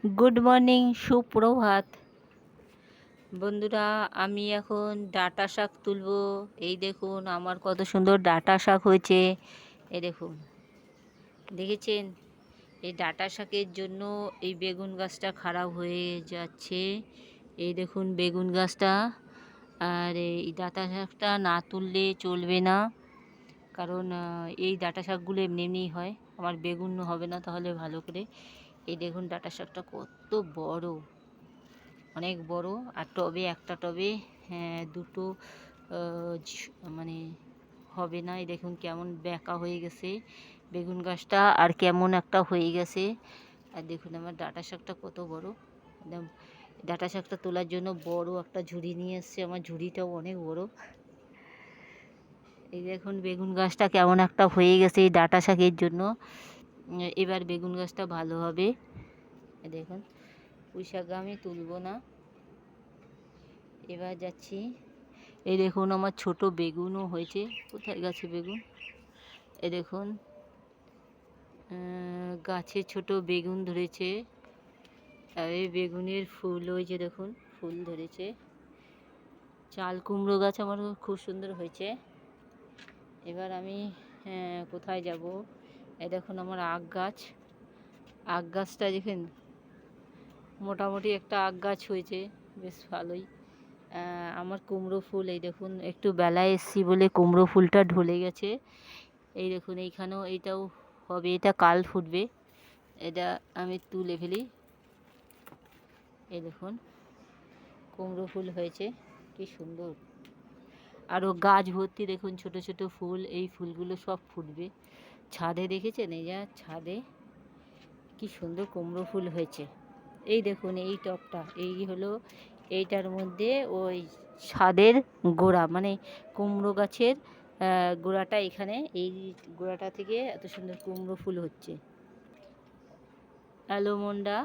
Good morning, সুপ্রভাত বন্ধুরা। আমি এখন ডাঁটা শাক তুলবো। এই দেখুন আমার কত সুন্দর ডাঁটা শাক হয়েছে। এই দেখুন, দেখেছেন? এই ডাঁটা শাকের জন্য এই বেগুন গাছটা খারাপ হয়ে যাচ্ছে। এই দেখুন বেগুন গাছটা। আর এই ডাঁটা শাকটা না তুললে চলবে না, কারণ এই ডাঁটা শাকগুলো এমনি এমনিই হয়। আমার বেগুন হবে না তাহলে ভালো করে। এই দেখুন ডাঁটা শাকটা কত বড়, অনেক বড়। আর টবে, একটা টবে দুটো মানে হবে না। এই দেখুন কেমন ব্যাকা হয়ে গেছে বেগুন গাছটা, আর কেমন একটা হয়ে গেছে। আর দেখুন আমার ডাঁটা শাকটা কত বড়। একদম ডাঁটা শাকটা তোলার জন্য বড় একটা ঝুড়ি নিয়ে এসছে। আমার ঝুড়িটাও অনেক বড়। এই দেখুন বেগুন গাছটা কেমন একটা হয়ে গেছে এই ডাঁটা শাকের জন্য। এবার বেগুন গাছটা ভালো হবে। দেখুন পুঁই শাক আমি তুলবো না, এবার যাচ্ছি। এই দেখুন আমার ছোট বেগুনও হয়েছে। কোথায় গেছে বেগুন? এই দেখুন গাছে ছোট বেগুন ধরেছে। আর এই বেগুনের ফুল হয়েছে, দেখুন ফুল ধরেছে। চাল কুমড়ো গাছ আমার খুব সুন্দর হয়েছে। এবার আমি কোথায় যাব? এই দেখুন আমার আখ গাছ। আখ গাছটা দেখেন, মোটামুটি একটা আখ গাছ হয়েছে, বেশ ভালোই। আমার কুমড়ো ফুল, এই দেখুন একটু বেলায় এসছি বলে কুমড়ো ফুলটা ঢলে গেছে। এই দেখুন এইখানেও, এইটাও হবে, এটা কাল ফুটবে। এটা আমি তুলে ফেলি। এই দেখুন কুমড়ো ফুল হয়েছে, কি সুন্দর। আরও গাছ ভর্তি দেখুন ছোট ছোট ফুল। এই ফুলগুলো সব ফুটবে। ছাদে দেখেছেন? এই যা ছাদে কি সুন্দর কুমড়ো ফুল হয়েছে। এই দেখুন এই টবটা, এই হলো এইটার মধ্যে ওই ছাদের গোড়া, মানে কুমড়ো গাছের গোড়াটা এখানে। এই গোড়াটা থেকে এত সুন্দর কুমড়ো ফুল হচ্ছে। অ্যালোমন্ডা